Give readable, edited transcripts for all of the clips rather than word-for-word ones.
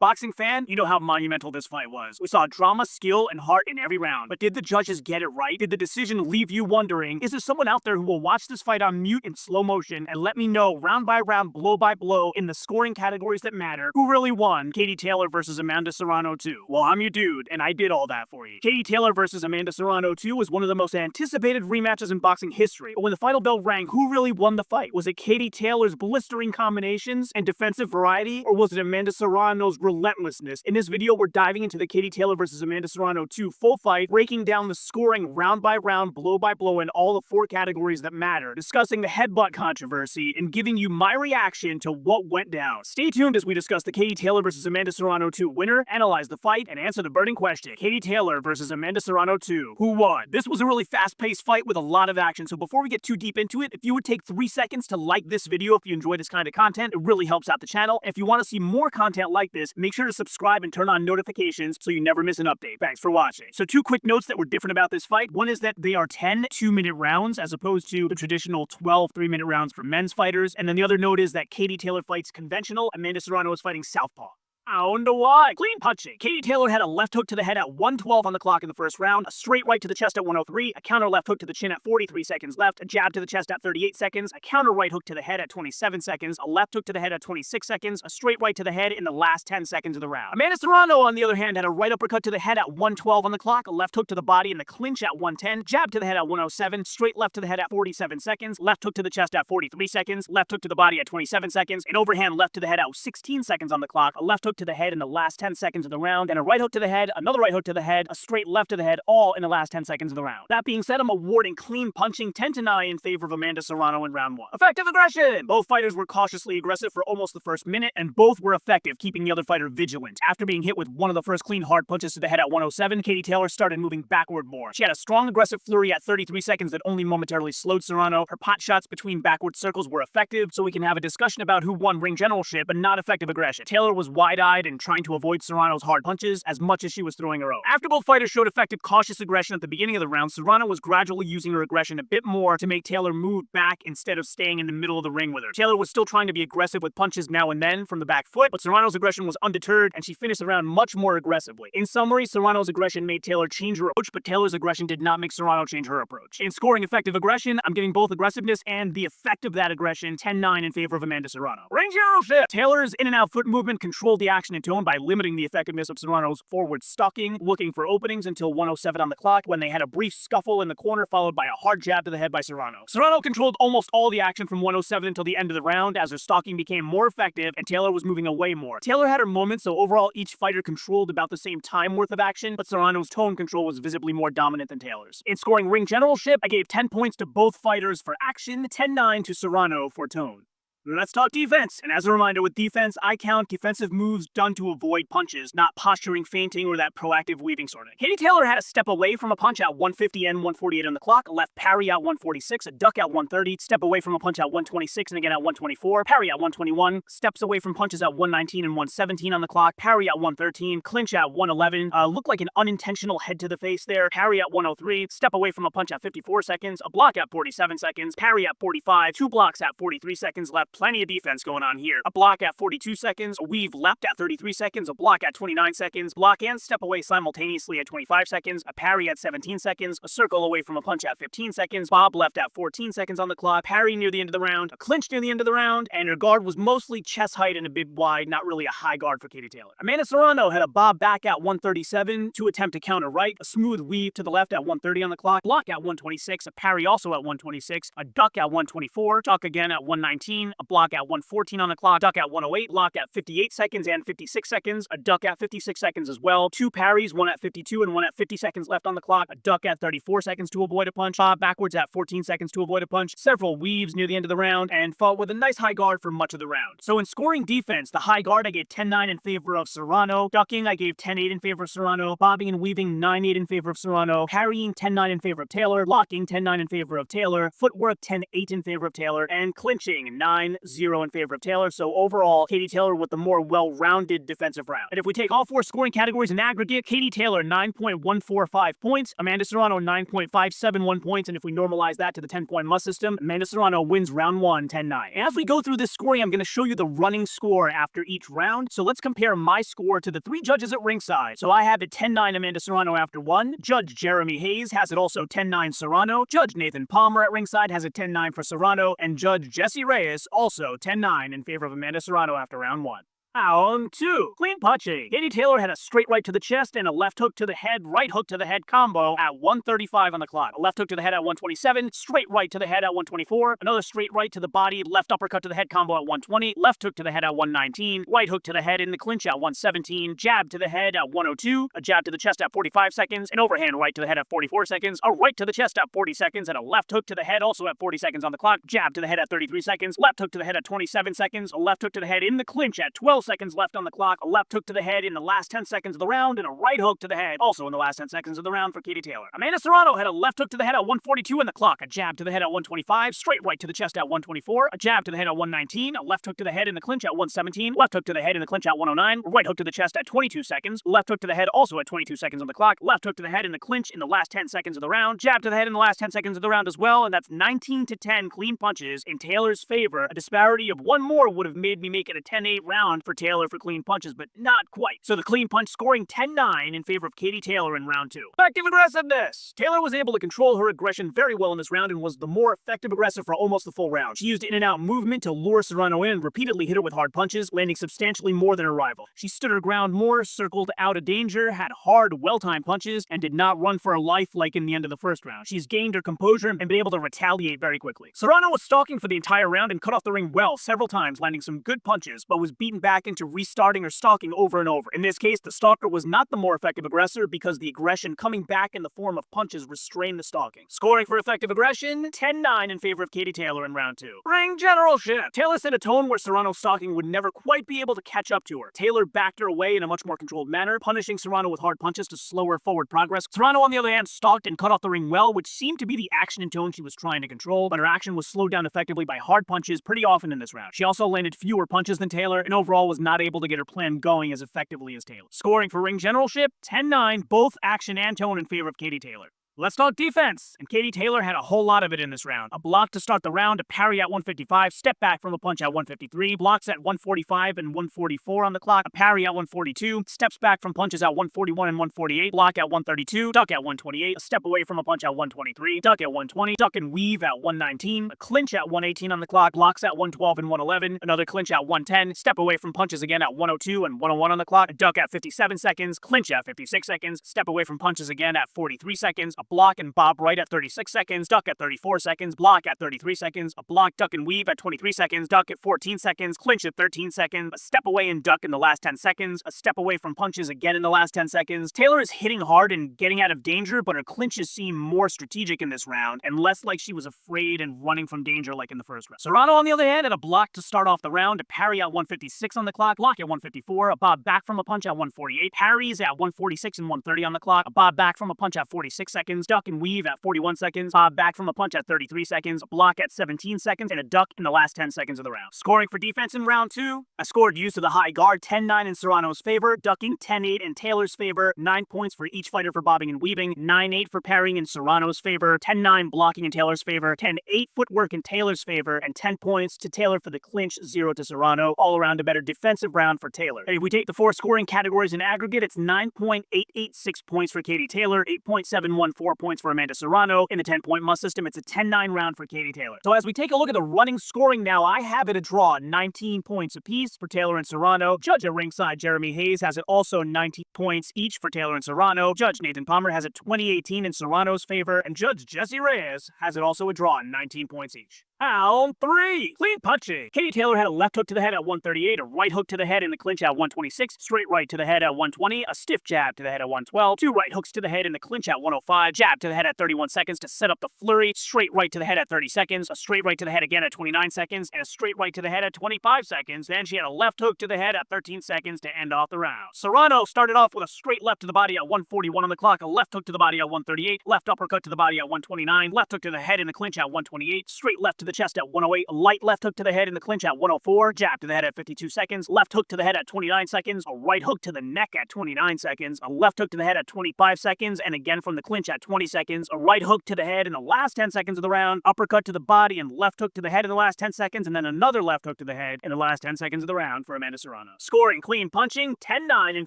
Boxing fan, you know how monumental this fight was. We saw drama, skill, and heart in every round. But did the judges get it right? Did the decision leave you wondering, is there someone out there who will watch this fight on mute in slow motion and let me know round by round, blow by blow, in the scoring categories that matter, who really won Katie Taylor versus Amanda Serrano 2? Well, I'm your dude, and I did all that for you. Katie Taylor versus Amanda Serrano 2 was one of the most anticipated rematches in boxing history. But when the final bell rang, who really won the fight? Was it Katie Taylor's blistering combinations and defensive variety, or was it Amanda Serrano's relentlessness? In this video, we're diving into the Katie Taylor versus Amanda Serrano 2 full fight, breaking down the scoring round by round, blow by blow in all the 4 categories that matter, discussing the headbutt controversy, and giving you my reaction to what went down. Stay tuned as we discuss the Katie Taylor versus Amanda Serrano 2 winner, analyze the fight, and answer the burning question. Katie Taylor versus Amanda Serrano 2. Who won? This was a really fast-paced fight with a lot of action, so before we get too deep into it, if you would take 3 seconds to like this video if you enjoy this kind of content, it really helps out the channel. And if you want to see more content like this, make sure to subscribe and turn on notifications so you never miss an update. Thanks for watching. So 2 quick notes that were different about this fight. One is that they are 10 2-minute rounds as opposed to the traditional 12 3-minute rounds for men's fighters. And then the other note is that Katie Taylor fights conventional, Amanda Serrano is fighting southpaw. Round 1. Clean punching. Katie Taylor had a left hook to the head at 1:12 on the clock in the first round, a straight right to the chest at 1:03, a counter left hook to the chin at 43 seconds left, a jab to the chest at 38 seconds, a counter right hook to the head at 27 seconds, a left hook to the head at 26 seconds, a straight right to the head in the last 10 seconds of the round. Amanda Serrano, on the other hand, had a right uppercut to the head at 1:12 on the clock, a left hook to the body in the clinch at 1:10, jab to the head at 1:07, straight left to the head at 47 seconds, left hook to the chest at 43 seconds, left hook to the body at 27 seconds, an overhand left to the head at 16 seconds on the clock, a left hook to the head in the last 10 seconds of the round, and a right hook to the head, another right hook to the head, a straight left to the head, all in the last 10 seconds of the round. That being said, I'm awarding clean punching 10-9 in favor of Amanda Serrano in round 1. Effective aggression! Both fighters were cautiously aggressive for almost the first minute, and both were effective, keeping the other fighter vigilant. After being hit with one of the first clean hard punches to the head at 1:07, Katie Taylor started moving backward more. She had a strong aggressive flurry at 33 seconds that only momentarily slowed Serrano. Her pot shots between backward circles were effective, so we can have a discussion about who won ring generalship, but not effective aggression. Taylor was wide-eyed and trying to avoid Serrano's hard punches as much as she was throwing her own. After both fighters showed effective cautious aggression at the beginning of the round, Serrano was gradually using her aggression a bit more to make Taylor move back instead of staying in the middle of the ring with her. Taylor was still trying to be aggressive with punches now and then from the back foot, but Serrano's aggression was undeterred and she finished the round much more aggressively. In summary, Serrano's aggression made Taylor change her approach, but Taylor's aggression did not make Serrano change her approach. In scoring effective aggression, I'm giving both aggressiveness and the effect of that aggression 10-9 in favor of Amanda Serrano. Ring generalship! Taylor's in and out foot movement controlled the action and tone by limiting the effectiveness of Serrano's forward stalking, looking for openings until 1:07 on the clock when they had a brief scuffle in the corner followed by a hard jab to the head by Serrano. Serrano controlled almost all the action from 1:07 until the end of the round as her stalking became more effective and Taylor was moving away more. Taylor had her moments, so overall each fighter controlled about the same time worth of action, but Serrano's tone control was visibly more dominant than Taylor's. In scoring ring generalship, I gave 10 points to both fighters for action, 10-9 to Serrano for tone. Let's talk defense. And as a reminder, with defense, I count defensive moves done to avoid punches, not posturing, feinting, or that proactive weaving sort of. Katie Taylor had a step away from a punch at 150 and 148 on the clock, a left parry at 146, a duck at 130, step away from a punch at 126 and again at 124, parry at 121, steps away from punches at 119 and 117 on the clock, parry at 113, clinch at 111, looked like an unintentional head to the face there, parry at 103, step away from a punch at 54 seconds, a block at 47 seconds, parry at 45, 2 blocks at 43 seconds left. Plenty of defense going on here. A block at 42 seconds, a weave left at 33 seconds, a block at 29 seconds, block and step away simultaneously at 25 seconds, a parry at 17 seconds, a circle away from a punch at 15 seconds, bob left at 14 seconds on the clock, parry near the end of the round, a clinch near the end of the round, and her guard was mostly chest height and a bit wide, not really a high guard for Katie Taylor. Amanda Serrano had a bob back at 137 to attempt to counter right, a smooth weave to the left at 130 on the clock, block at 126, a parry also at 126, a duck at 124, duck again at 119, a block at 114 on the clock, duck at 108, block at 58 seconds and 56 seconds, a duck at 56 seconds as well, 2 parries, one at 52 and one at 50 seconds left on the clock, a duck at 34 seconds to avoid a punch, bob backwards at 14 seconds to avoid a punch, several weaves near the end of the round, and fought with a nice high guard for much of the round. So in scoring defense, the high guard I gave 10-9 in favor of Serrano, ducking I gave 10-8 in favor of Serrano, bobbing and weaving 9-8 in favor of Serrano, parrying 10-9 in favor of Taylor, locking 10-9 in favor of Taylor, footwork 10-8 in favor of Taylor, and clinching 9 109-0 in favor of Taylor, so overall, Katie Taylor with the more well-rounded defensive round. And if we take all four scoring categories in aggregate, Katie Taylor 9.145 points, Amanda Serrano 9.571 points, and if we normalize that to the 10-point must system, Amanda Serrano wins round 1, 10-9. And as we go through this scoring, I'm going to show you the running score after each round, so let's compare my score to the three judges at ringside. So I have it 10-9 Amanda Serrano after 1, Judge Jeremy Hayes has it also 10-9 Serrano, Judge Nathan Palmer at ringside has it 10-9 for Serrano, and Judge Jesse Reyes also 10-9 in favor of Amanda Serrano after round 1. Round 2. Clean punching. Katie Taylor had a straight right to the chest and a left hook to the head, right hook to the head combo at 1:35 on the clock. A left hook to the head at 1:27, straight right to the head at 1:24, another straight right to the body, left uppercut to the head combo at 1:20, left hook to the head at 1:19, right hook to the head in the clinch at 1:17, jab to the head at 1:02, a jab to the chest at 45 seconds, an overhand right to the head at 44 seconds, a right to the chest at 40 seconds, and a left hook to the head also at 40 seconds on the clock, jab to the head at 33 seconds, left hook to the head at 27 seconds, a left hook to the head in the clinch at 12 seconds left on the clock, a left hook to the head in the last 10 seconds of the round, and a right hook to the head also in the last 10 seconds of the round for Katie Taylor. Amanda Serrano had a left hook to the head at 1:42 on the clock, a jab to the head at 1:25, straight right to the chest at 1:24, a jab to the head at 1:19, a left hook to the head in the clinch at 1:17, left hook to the head in the clinch at 1:09, right hook to the chest at 22 seconds, left hook to the head also at 22 seconds on the clock, left hook to the head in the clinch in the last 10 seconds of the round, jab to the head in the last 10 seconds of the round as well, and that's 19-10 clean punches in Taylor's favor. A disparity of one more would have made me make it a 10-8 round for Taylor for clean punches, but not quite. So the clean punch scoring 10-9 in favor of Katie Taylor in round 2. Effective aggressiveness. Taylor was able to control her aggression very well in this round and was the more effective aggressor for almost the full round. She used in and out movement to lure Serrano in and repeatedly hit her with hard punches, landing substantially more than her rival. She stood her ground more, circled out of danger, had hard, well-timed punches, and did not run for her life like in the end of the first round. She's gained her composure and been able to retaliate very quickly. Serrano was stalking for the entire round and cut off the ring well several times, landing some good punches, but was beaten back into restarting or stalking over and over. In this case, the stalker was not the more effective aggressor because the aggression coming back in the form of punches restrained the stalking. Scoring for effective aggression, 10-9 in favor of Katie Taylor in round 2. Ring generalship. Taylor set a tone where Serrano's stalking would never quite be able to catch up to her. Taylor backed her away in a much more controlled manner, punishing Serrano with hard punches to slow her forward progress. Serrano, on the other hand, stalked and cut off the ring well, which seemed to be the action and tone she was trying to control, but her action was slowed down effectively by hard punches pretty often in this round. She also landed fewer punches than Taylor, and overall was not able to get her plan going as effectively as Taylor. Scoring for ring generalship, 10-9, both action and tone in favor of Katie Taylor. Let's talk defense. And Katie Taylor had a whole lot of it in this round. A block to start the round, a parry at 155, step back from a punch at 153, blocks at 145 and 144 on the clock, a parry at 142, steps back from punches at 141 and 148, block at 132, duck at 128, a step away from a punch at 123, duck at 120, duck and weave at 119, a clinch at 118 on the clock, blocks at 112 and 111, another clinch at 110, step away from punches again at 102 and 101 on the clock, a duck at 57 seconds, clinch at 56 seconds, step away from punches again at 43 seconds, a block and bob right at 36 seconds, duck at 34 seconds, block at 33 seconds, a block, duck, and weave at 23 seconds, duck at 14 seconds, clinch at 13 seconds, a step away and duck in the last 10 seconds, a step away from punches again in the last 10 seconds. Taylor is hitting hard and getting out of danger, but her clinches seem more strategic in this round, and less like she was afraid and running from danger like in the first round. Serrano, on the other hand, had a block to start off the round, a parry at 156 on the clock, block at 154, a bob back from a punch at 148, parries at 146 and 130 on the clock, a bob back from a punch at 46 seconds, duck and weave at 41 seconds, bob back from a punch at 33 seconds, a block at 17 seconds, and a duck in the last 10 seconds of the round. Scoring for defense in round 2, I scored use of the high guard, 10-9 in Serrano's favor, ducking 10-8 in Taylor's favor, 9 points for each fighter for bobbing and weaving, 9-8 for parrying in Serrano's favor, 10-9 blocking in Taylor's favor, 10-8 footwork in Taylor's favor, and 10 points to Taylor for the clinch, 0 to Serrano. All around a better defensive round for Taylor. And if we take the 4 scoring categories in aggregate, it's 9.886 points for Katie Taylor, 8.714 points for Amanda Serrano. In the 10-point must system, it's a 10-9 round for Katie Taylor. So as we take a look at the running scoring now, I have it a draw, 19 points apiece for Taylor and Serrano. Judge at ringside, Jeremy Hayes, has it also 19 points each for Taylor and Serrano. Judge Nathan Palmer has it 20-18 in Serrano's favor, and Judge Jesse Reyes has it also a draw, 19 points each. Round 3, clean punching. Katie Taylor had a left hook to the head at 138, a right hook to the head in the clinch at 126, straight right to the head at 120, a stiff jab to the head at 112, 2 right hooks to the head in the clinch at 105, jab to the head at 31 seconds to set up the flurry, straight right to the head at 30 seconds, a straight right to the head again at 29 seconds, and a straight right to the head at 25 seconds. Then she had a left hook to the head at 13 seconds to end off the round. Serrano started off with a straight left to the body at 141 on the clock, a left hook to the body at 138, left uppercut to the body at 129, left hook to the head in the clinch at 128, straight left to the the chest at 108, a light left hook to the head in the clinch at 104, jab to the head at 52 seconds, left hook to the head at 29 seconds, a right hook to the neck at 29 seconds, a left hook to the head at 25 seconds, and again from the clinch at 20 seconds, a right hook to the head in the last 10 seconds of the round, uppercut to the body and left hook to the head in the last 10 seconds, and then another left hook to the head in the last 10 seconds of the round for Amanda Serrano. Scoring clean punching, 10-9 in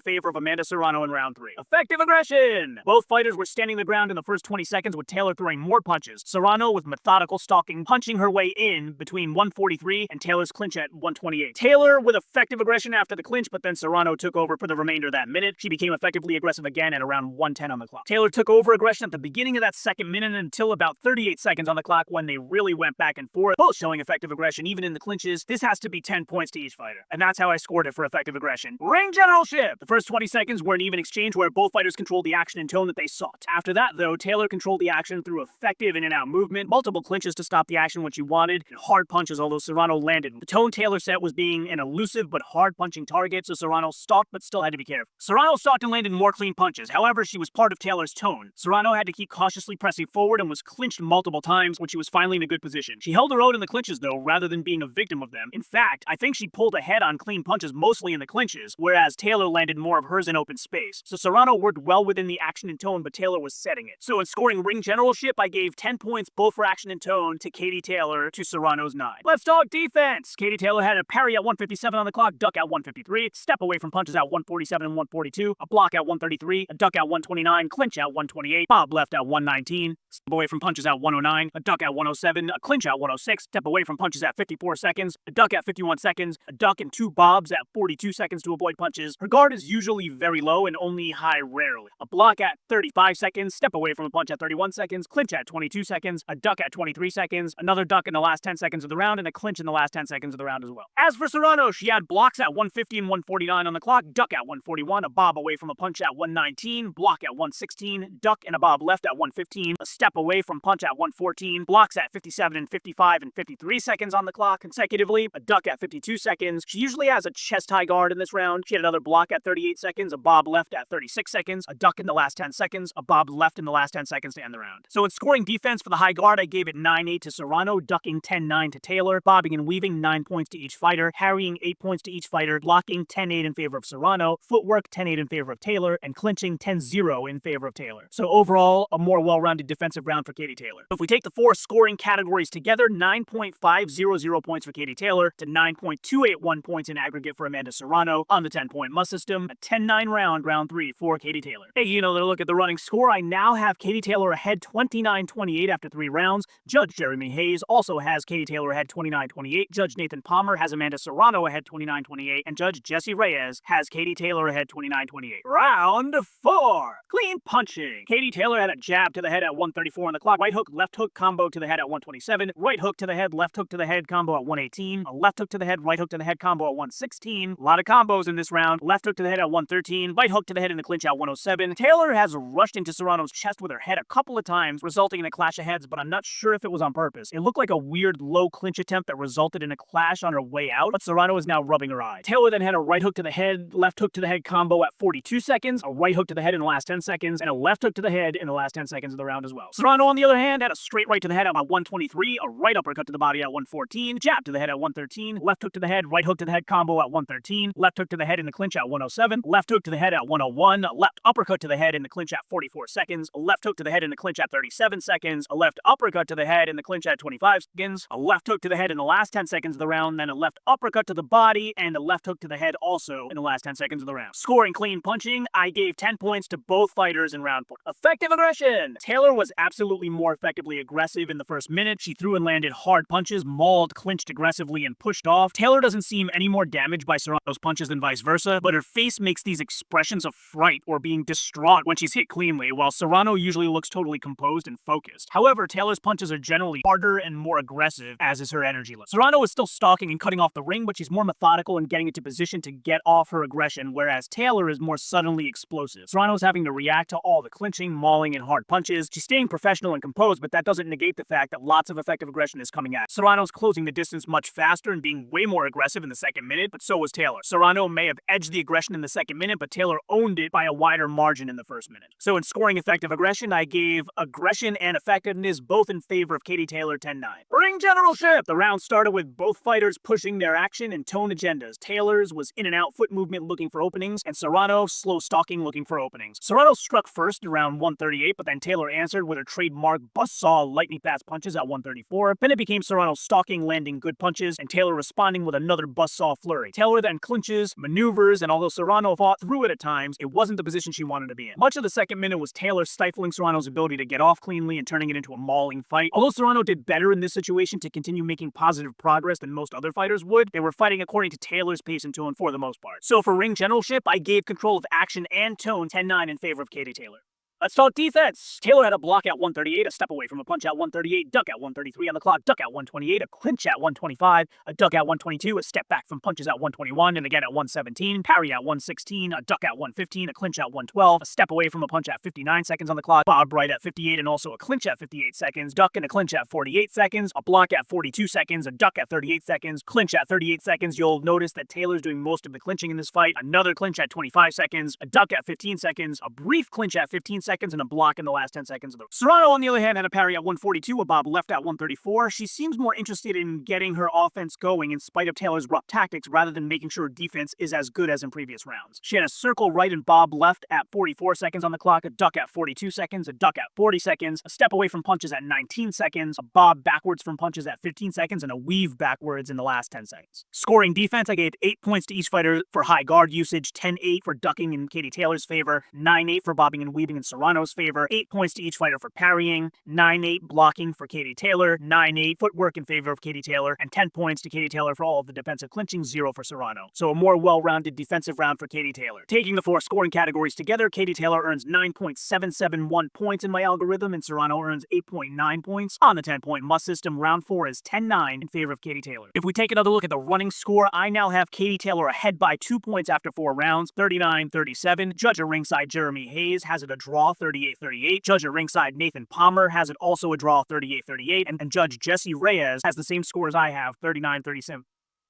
favor of Amanda Serrano in round 3. Effective aggression! Both fighters were standing the ground in the first 20 seconds with Taylor throwing more punches. Serrano with methodical stalking, punching her way in between 143 and Taylor's clinch at 128. Taylor with effective aggression after the clinch, but then Serrano took over for the remainder of that minute. She became effectively aggressive again at around 110 on the clock. Taylor took over aggression at the beginning of that second minute until about 38 seconds on the clock when they really went back and forth, both showing effective aggression even in the clinches. This has to be 10 points to each fighter, and that's how I scored it for effective aggression. Ring generalship! The first 20 seconds were an even exchange where both fighters controlled the action and tone that they sought. After that, though, Taylor controlled the action through effective in and out movement, multiple clinches to stop the action when she wanted, and hard punches, although Serrano landed. The tone Taylor set was being an elusive but hard punching target, so Serrano stalked but still had to be careful. Serrano stalked and landed more clean punches. However, she was part of Taylor's tone. Serrano had to keep cautiously pressing forward and was clinched multiple times when she was finally in a good position. She held her own in the clinches, though, rather than being a victim of them. In fact, I think she pulled ahead on clean punches mostly in the clinches, whereas Taylor landed more of hers in open space. So Serrano worked well within the action and tone, but Taylor was setting it. So in scoring ring generalship, I gave 10 points both for action and tone to Katie Taylor to Serrano's 9. Let's talk defense! Katie Taylor had a parry at 157 on the clock, duck at 153, step away from punches at 147 and 142, a block at 133, a duck at 129, clinch at 128, bob left at 119, step away from punches at 109, a duck at 107, a clinch at 106, step away from punches at 54 seconds, a duck at 51 seconds, a duck and 2 bobs at 42 seconds to avoid punches. Her guard is usually very low and only high rarely. A block at 35 seconds, step away from a punch at 31 seconds, clinch at 22 seconds, a duck at 23 seconds, another duck in the last 10 seconds of the round, and a clinch in the last 10 seconds of the round as well. As for Serrano, she had blocks at 150 and 149 on the clock, duck at 141, a bob away from a punch at 119, block at 116, duck and a bob left at 115, a step away from punch at 114, blocks at 57 and 55 and 53 seconds on the clock consecutively, a duck at 52 seconds. She usually has a chest-high guard in this round. She had another block at 38 seconds, a bob left at 36 seconds, a duck in the last 10 seconds, a bob left in the last 10 seconds to end the round. So in scoring defense for the high guard, I gave it 9-8 to Serrano, ducking 10-9 to Taylor, bobbing and weaving 9 points to each fighter, harrying 8 points to each fighter, blocking 10-8 in favor of Serrano, footwork 10-8 in favor of Taylor, and clinching 10-0 in favor of Taylor. So overall, a more well-rounded defensive round for Katie Taylor. If we take the 4 scoring categories together, 9.500 points for Katie Taylor to 9.281 points in aggregate for Amanda Serrano on the 10-point must system, a 10-9 round 3 for Katie Taylor. Taking another look at the running score, I now have Katie Taylor ahead 29-28 after 3 rounds. Judge Jeremy Hayes also has Katie Taylor ahead 29-28. Judge Nathan Palmer has Amanda Serrano ahead 29-28, and Judge Jesse Reyes has Katie Taylor ahead 29-28. Round 4. Clean punching. Katie Taylor had a jab to the head at 134 on the clock, right hook, left hook combo to the head at 127, right hook to the head, left hook to the head combo at 118, a left hook to the head, right hook to the head combo at 116. A lot of combos in this round. Left hook to the head at 113, right hook to the head in the clinch at 107. Taylor has rushed into Serrano's chest with her head a couple of times, resulting in a clash of heads, but I'm not sure if it was on purpose. It looked like a weird low clinch attempt that resulted in a clash on her way out, but Serrano is now rubbing her eye. Taylor then had a right hook to the head, left hook to the head combo at 42 seconds, a right hook to the head in the last 10 seconds, and a left hook to the head in the last 10 seconds of the round as well. Serrano, on the other hand, had a straight right to the head at 123, a right uppercut to the body at 114, jab to the head at 113, left hook to the head, right hook to the head combo at 113, left hook to the head in the clinch at 107, left hook to the head at 101, left uppercut to the head in the clinch at 44 seconds, a left hook to the head in the clinch at 37 seconds, a left uppercut to the head in the clinch at 25 seconds, a left hook to the head in the last 10 seconds of the round, then a left uppercut to the body, and a left hook to the head also in the last 10 seconds of the round. Scoring clean punching, I gave 10 points to both fighters in round 4. Effective aggression! Taylor was absolutely more effectively aggressive in the first minute. She threw and landed hard punches, mauled, clinched aggressively, and pushed off. Taylor doesn't seem any more damaged by Serrano's punches than vice versa, but her face makes these expressions of fright or being distraught when she's hit cleanly, while Serrano usually looks totally composed and focused. However, Taylor's punches are generally harder and more aggressive, as is her energy level. Serrano is still stalking and cutting off the ring, but she's more methodical and getting into position to get off her aggression, whereas Taylor is more suddenly explosive. Serrano's having to react to all the clinching, mauling, and hard punches. She's staying professional and composed, but that doesn't negate the fact that lots of effective aggression is coming at. Serrano's closing the distance much faster and being way more aggressive in the second minute, but so was Taylor. Serrano may have edged the aggression in the second minute, but Taylor owned it by a wider margin in the first minute. So in scoring effective aggression, I gave aggression and effectiveness both in favor of Katie Taylor 10-9. Ring generalship! The round started with both fighters pushing their action and tone agendas. Taylor's was in and out foot movement looking for openings, and Serrano slow stalking looking for openings. Serrano struck first in round 138, but then Taylor answered with her trademark buzzsaw lightning fast punches at 134. Then it became Serrano stalking, landing good punches, and Taylor responding with another buzzsaw flurry. Taylor then clinches, maneuvers, and although Serrano fought through it at times, it wasn't the position she wanted to be in. Much of the second minute was Taylor stifling Serrano's ability to get off cleanly and turning it into a mauling fight. Although Serrano did better in this situation to continue making positive progress than most other fighters would, they were fighting according to Taylor's pace and tone for the most part. So for ring generalship, I gave control of action and tone 10-9 in favor of Katie Taylor. Let's talk defense. Taylor had a block at 138, a step away from a punch at 138, duck at 133 on the clock, duck at 128, a clinch at 125, a duck at 122, a step back from punches at 121, and again at 117, parry at 116, a duck at 115, a clinch at 112, a step away from a punch at 59 seconds on the clock, bob right at 58, and also a clinch at 58 seconds, duck and a clinch at 48 seconds, a block at 42 seconds, a duck at 38 seconds, clinch at 38 seconds. You'll notice that Taylor's doing most of the clinching in this fight, another clinch at 25 seconds, a duck at 15 seconds, a brief clinch at 15 seconds, and a block in the last 10 seconds of the Serrano, on the other hand, had a parry at 142, a bob left at 134. She seems more interested in getting her offense going in spite of Taylor's rough tactics rather than making sure defense is as good as in previous rounds. She had a circle right and bob left at 44 seconds on the clock, a duck at 42 seconds, a duck at 40 seconds, a step away from punches at 19 seconds, a bob backwards from punches at 15 seconds, and a weave backwards in the last 10 seconds. Scoring defense, I gave 8 points to each fighter for high guard usage, 10-8 for ducking in Katie Taylor's favor, 9-8 for bobbing and weaving in Serrano's favor, 8 points to each fighter for parrying, 9-8 blocking for Katie Taylor, 9-8 footwork in favor of Katie Taylor, and 10 points to Katie Taylor for all of the defensive clinching, 0 for Serrano. So a more well-rounded defensive round for Katie Taylor. Taking the 4 scoring categories together, Katie Taylor earns 9.771 points in my algorithm, and Serrano earns 8.9 points. On the 10-point must system, round 4 is 10-9 in favor of Katie Taylor. If we take another look at the running score, I now have Katie Taylor ahead by 2 points after 4 rounds, 39-37. Judge at ringside Jeremy Hayes has it a draw, 38-38. Judge at ringside Nathan Palmer has it also a draw, 38-38. And Judge Jesse Reyes has the same score as I have, 39-37.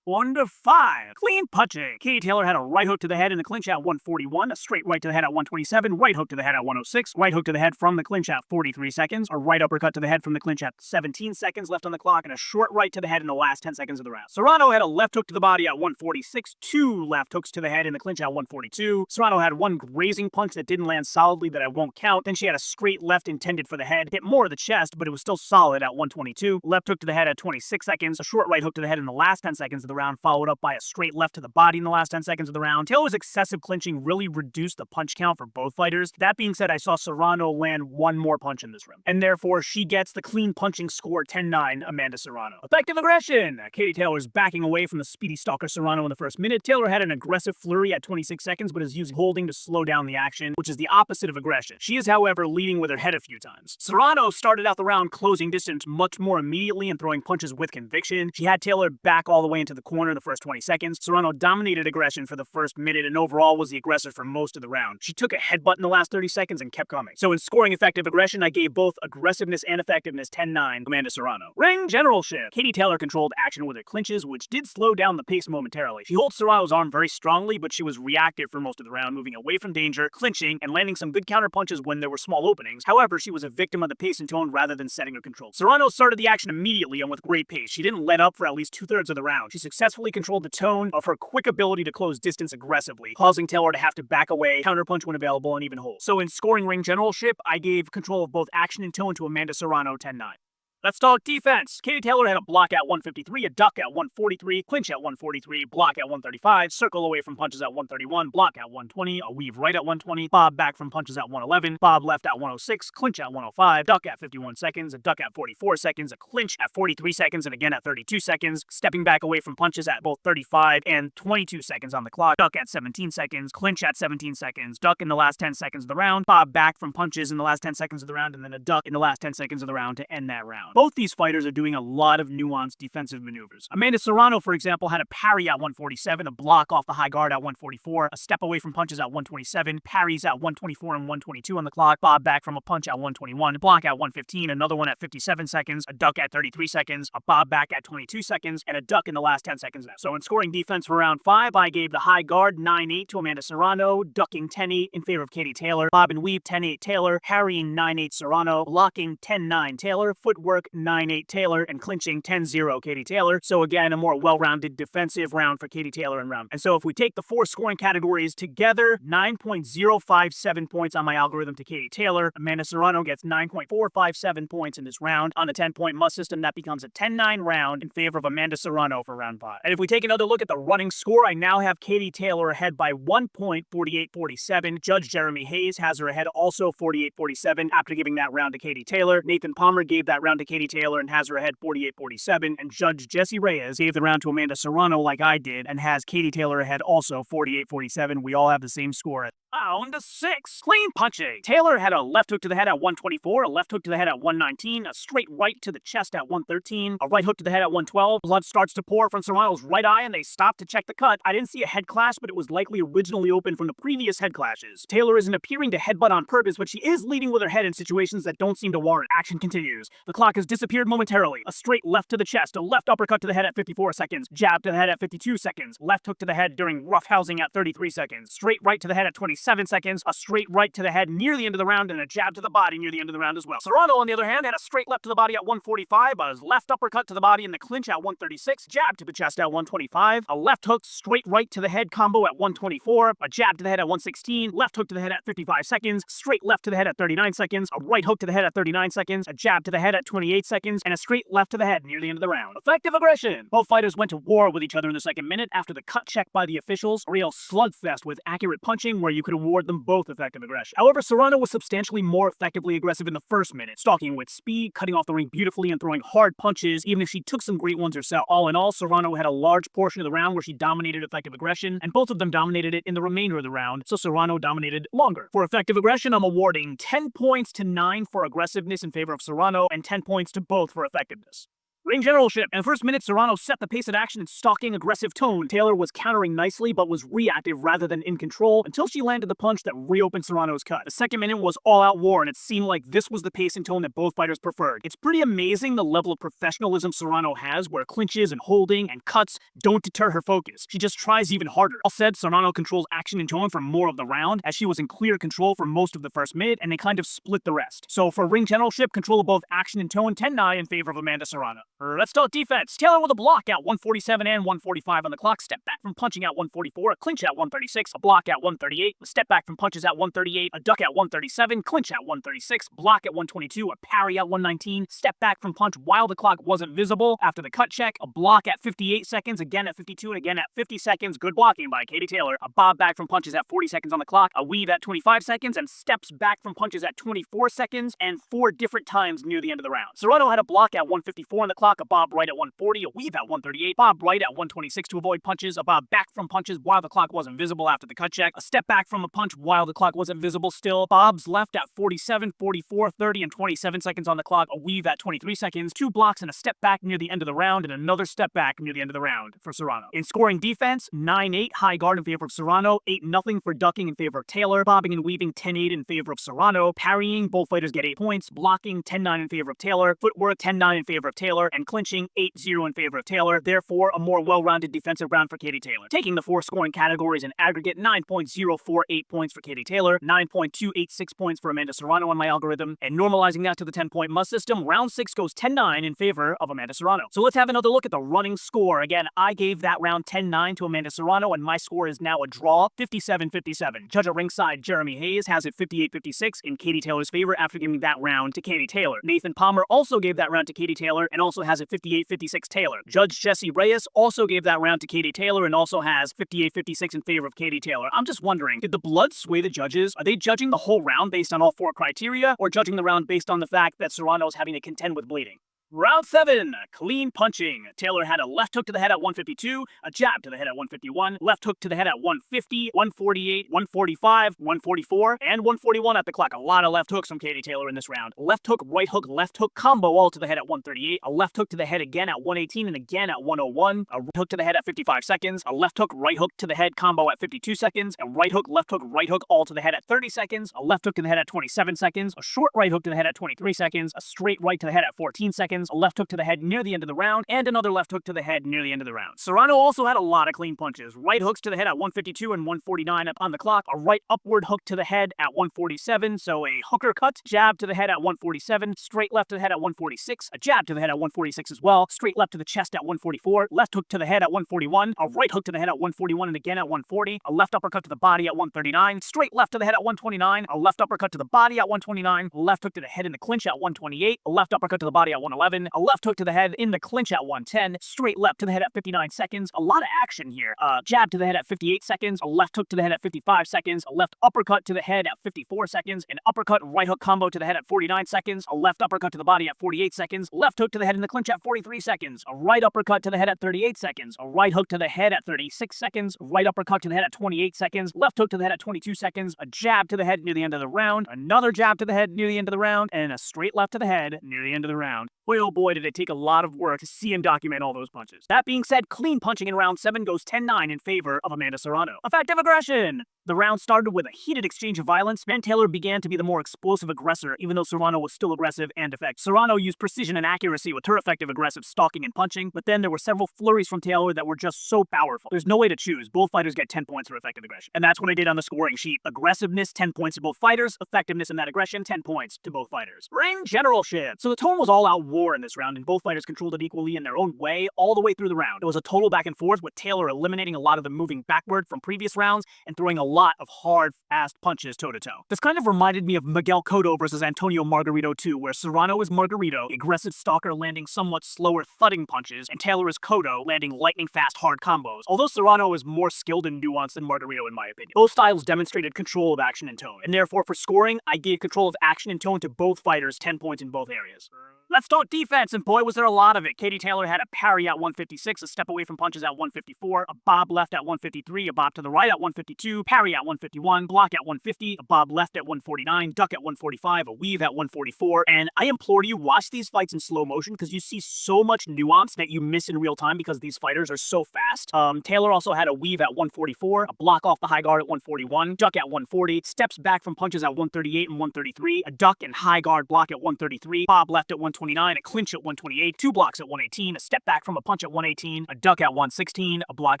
1-5. Clean punching. Katie Taylor had a right hook to the head in the clinch at 141, a straight right to the head at 127, right hook to the head at 106, right hook to the head from the clinch at 43 seconds, a right uppercut to the head from the clinch at 17 seconds left on the clock, and a short right to the head in the last 10 seconds of the round. Serrano had a left hook to the body at 146, 2 left hooks to the head in the clinch at 142. Serrano had one grazing punch that didn't land solidly that I won't count. Then she had a straight left intended for the head, hit more of the chest, but it was still solid at 122. Left hook to the head at 26 seconds, a short right hook to the head in the last 10 seconds of the round, followed up by a straight left to the body in the last 10 seconds of the round. Taylor's excessive clinching really reduced the punch count for both fighters. That being said, I saw Serrano land one more punch in this round, and therefore she gets the clean punching score, 10-9, Amanda Serrano. Effective aggression. Katie Taylor's backing away from the speedy stalker Serrano in the first minute. Taylor had an aggressive flurry at 26 seconds, but is using holding to slow down the action, which is the opposite of aggression. She is, however, leading with her head a few times. Serrano started out the round closing distance much more immediately and throwing punches with conviction. She had Taylor back all the way into the corner in the first 20 seconds. Serrano dominated aggression for the first minute and overall was the aggressor for most of the round. She took a headbutt in the last 30 seconds and kept coming. So in scoring effective aggression, I gave both aggressiveness and effectiveness 10-9 Amanda Serrano. Ring generalship. Katie Taylor controlled action with her clinches, which did slow down the pace momentarily. She holds Serrano's arm very strongly, but she was reactive for most of the round, moving away from danger, clinching, and landing some good counter punches when there were small openings. However, she was a victim of the pace and tone rather than setting her control. Serrano started the action immediately and with great pace. She didn't let up for at least 2/3 of the round. She successfully controlled the tone of her quick ability to close distance aggressively, causing Taylor to have to back away, counterpunch when available, and even hold. So in scoring ring generalship, I gave control of both action and tone to Amanda Serrano, 10-9. Let's talk defense. Katie Taylor had a block at 153, a duck at 143, clinch at 143, block at 135, circle away from punches at 131, block at 120, a weave right at 120, bob back from punches at 111, bob left at 106, clinch at 105, duck at 51 seconds, a duck at 44 seconds, a clinch at 43 seconds, and again at 32 seconds, stepping back away from punches at both 35 and 22 seconds on the clock, duck at 17 seconds, clinch at 17 seconds, duck in the last 10 seconds of the round, bob back from punches in the last 10 seconds of the round, and then a duck in the last 10 seconds of the round to end that round. Both these fighters are doing a lot of nuanced defensive maneuvers. Amanda Serrano, for example, had a parry at 147, a block off the high guard at 144, a step away from punches at 127, parries at 124 and 122 on the clock, bob back from a punch at 121, block at 115, another one at 57 seconds, a duck at 33 seconds, a bob back at 22 seconds, and a duck in the last 10 seconds. So in scoring defense for round 5, I gave the high guard 9-8 to Amanda Serrano, ducking 10-8 in favor of Katie Taylor, bob and weave 10-8 Taylor, parrying 9-8 Serrano, blocking 10-9 Taylor, footwork hook 9-8 Taylor, and clinching 10-0 Katie Taylor. So again, a more well-rounded defensive round for Katie Taylor in round. And so if we take the 4 scoring categories together, 9.057 points on my algorithm to Katie Taylor. Amanda Serrano gets 9.457 points in this round. On the 10-point must system, that becomes a 10-9 round in favor of Amanda Serrano for round 5. And if we take another look at the running score, I now have Katie Taylor ahead by 1 point, 48-47. Judge Jeremy Hayes has her ahead also 48-47 after giving that round to Katie Taylor. Nathan Palmer gave that round to Katie Taylor and has her ahead 48-47. And Judge Jesse Reyes gave the round to Amanda Serrano like I did and has Katie Taylor ahead also 48-47. We all have the same score. Round 6. Clean punching. Taylor had a left hook to the head at 124, a left hook to the head at 119, a straight right to the chest at 113, a right hook to the head at 112. Blood starts to pour from Serrano's right eye and they stop to check the cut. I didn't see a head clash, but it was likely originally open from the previous head clashes. Taylor isn't appearing to headbutt on purpose, but she is leading with her head in situations that don't seem to warrant. Action continues. The clock has disappeared momentarily. A straight left to the chest, a left uppercut to the head at 54 seconds, jab to the head at 52 seconds, left hook to the head during rough housing at 33 seconds, straight right to the head at 27 seconds, a straight right to the head near the end of the round, and a jab to the body near the end of the round as well. Serrano, on the other hand, had a straight left to the body at 145, a left uppercut to the body in the clinch at 136, jab to the chest at 125, a left hook straight right to the head combo at 124, a jab to the head at 116, left hook to the head at 55 seconds, straight left to the head at 39 seconds, a right hook to the head at 39 seconds, a jab to the head at 28 seconds, and a straight left to the head near the end of the round. Effective aggression. Both fighters went to war with each other in the second minute after the cut check by the officials, a real slugfest with accurate punching where you could award them both effective aggression. However, Serrano was substantially more effectively aggressive in the first minute, stalking with speed, cutting off the ring beautifully, and throwing hard punches, even if she took some great ones herself. All in all, Serrano had a large portion of the round where she dominated effective aggression, and both of them dominated it in the remainder of the round, so Serrano dominated longer. For effective aggression, I'm awarding 10 points to 9 for aggressiveness in favor of Serrano, and 10 points to both for effectiveness. Ring generalship. In the first minute, Serrano set the pace of action in stalking aggressive tone. Taylor was countering nicely, but was reactive rather than in control until she landed the punch that reopened Serrano's cut. The second minute was all-out war, and it seemed like this was the pace and tone that both fighters preferred. It's pretty amazing the level of professionalism Serrano has, where clinches and holding and cuts don't deter her focus. She just tries even harder. All said, Serrano controls action and tone for more of the round, as she was in clear control for most of the first minute, and they kind of split the rest. So for ring generalship, control of both action and tone, 10-9 in favor of Amanda Serrano. Let's talk defense. Taylor with a block at 147 and 145 on the clock, step back from punching at 144, a clinch at 136, a block at 138, a step back from punches at 138, a duck at 137, clinch at 136, block at 122, a parry at 119, step back from punch while the clock wasn't visible after the cut check, a block at 58 seconds, again at 52, and again at 50 seconds. Good blocking by Katie Taylor. A bob back from punches at 40 seconds on the clock, a weave at 25 seconds, and steps back from punches at 24 seconds, and 4 different times near the end of the round. Serrano had a block at 154 on the clock, a bob right at 140, a weave at 138, bob right at 126 to avoid punches, a bob back from punches while the clock wasn't visible after the cut check, a step back from a punch while the clock wasn't visible still, bobs left at 47, 44, 30, and 27 seconds on the clock, a weave at 23 seconds, 2 blocks and a step back near the end of the round, and another step back near the end of the round for Serrano. In scoring defense, 9-8 high guard in favor of Serrano, 8-0 for ducking in favor of Taylor, bobbing and weaving 10-8 in favor of Serrano, parrying, both fighters get 8 points, blocking 10-9 in favor of Taylor, footwork 10-9 in favor of Taylor, and clinching 8-0 in favor of Taylor, therefore a more well-rounded defensive round for Katie Taylor. Taking the 4 scoring categories in aggregate, 9.048 points for Katie Taylor, 9.286 points for Amanda Serrano on my algorithm, and normalizing that to the 10-point must system, round 6 goes 10-9 in favor of Amanda Serrano. So let's have another look at the running score. Again, I gave that round 10-9 to Amanda Serrano, and my score is now a draw, 57-57. Judge at ringside, Jeremy Hayes, has it 58-56 in Katie Taylor's favor after giving that round to Katie Taylor. Nathan Palmer also gave that round to Katie Taylor and also has it 58-56 Taylor. Judge Jesse Reyes also gave that round to Katie Taylor and also has 58-56 in favor of Katie Taylor. I'm just wondering, did the blood sway the judges? Are they judging the whole round based on all 4 criteria, or judging the round based on the fact that Serrano's having to contend with bleeding? Round 7, clean punching. Taylor had a left hook to the head at 152, a jab to the head at 151, left hook to the head at 150, 148, 145, 144, and 141 at the clock. A lot of left hooks from Katie Taylor in this round. Left hook, left hook combo all to the head at 138, a left hook to the head again at 118 and again at 101, a right hook to the head at 55 seconds, a left hook, right hook to the head combo at 52 seconds, a right hook, right hook all to the head at 30 seconds, a left hook to the head at 27 seconds, a short right hook to the head at 23 seconds, a straight right to the head at 14 seconds, seconds, a left hook to the head near the end of the round, and another left hook to the head near the end of the round. Serrano also had a lot of clean punches. Right hooks to the head at 152 and 149 on the clock, a right upward hook to the head at 147, so a hooker cut, jab to the head at 147, straight left to the head at 146, a jab to the head at 146 as well, straight left to the chest at 144, left hook to the head at 141, a right hook to the head at 141 and again at 140, a left uppercut to the body at 139, straight left to the head at 129, a left uppercut to the body at 129, a left hook to the head in the clinch at 128, a left uppercut to the body at 111, a left hook to the head in the clinch at 110, straight left to the head at 59 seconds, a lot of action here, jab to the head at 58 seconds, a left hook to the head at 55 seconds, a left uppercut to the head at 54 seconds, an uppercut right hook combo to the head at 49 seconds, a left uppercut to the body at 48 seconds, left hook to the head in the clinch at 43 seconds, a right uppercut to the head at 38 seconds, a right hook to the head at 36 seconds, right uppercut to the head at 28 seconds, left hook to the head at 22 seconds, a jab to the head near the end of the round, another jab to the head near the end of the round, and a straight left to the head near the end of the round. Boy, oh boy, did it take a lot of work to see and document all those punches. That being said, clean punching in round 7 goes 10-9 in favor of Amanda Serrano. Effective aggression! The round started with a heated exchange of violence, and Taylor began to be the more explosive aggressor, even though Serrano was still aggressive and effective. Serrano used precision and accuracy with her effective aggressive stalking and punching, but then there were several flurries from Taylor that were just so powerful. There's no way to choose. Both fighters get 10 points for effective aggression. And that's what I did on the scoring sheet. Aggressiveness, 10 points to both fighters. Effectiveness in that aggression, 10 points to both fighters. Ring generalship. So the tone was all-out war in this round, and both fighters controlled it equally in their own way all the way through the round. It was a total back and forth, with Taylor eliminating a lot of the moving backward from previous rounds and throwing a lot of hard, fast punches toe-to-toe. This kind of reminded me of Miguel Cotto versus Antonio Margarito 2, where Serrano is Margarito, aggressive stalker landing somewhat slower thudding punches, and Taylor is Cotto, landing lightning-fast hard combos. Although Serrano is more skilled and nuanced than Margarito in my opinion. Both styles demonstrated control of action and tone, and therefore for scoring, I gave control of action and tone to both fighters 10 points in both areas. Let's talk defense, and boy was there a lot of it. Katie Taylor had a parry at 156, a step away from punches at 154, a bob left at 153, a bob to the right at 152, parry at 151, block at 150, a bob left at 149, duck at 145, a weave at 144, and I implore you, watch these fights in slow motion because you see so much nuance that you miss in real time because these fighters are so fast. Taylor also had a weave at 144, a block off the high guard at 141, duck at 140, steps back from punches at 138 and 133, a duck and high guard block at 133, bob left at 129, a clinch at 128, two blocks at 118, a step back from a punch at 118, a duck at 116, a block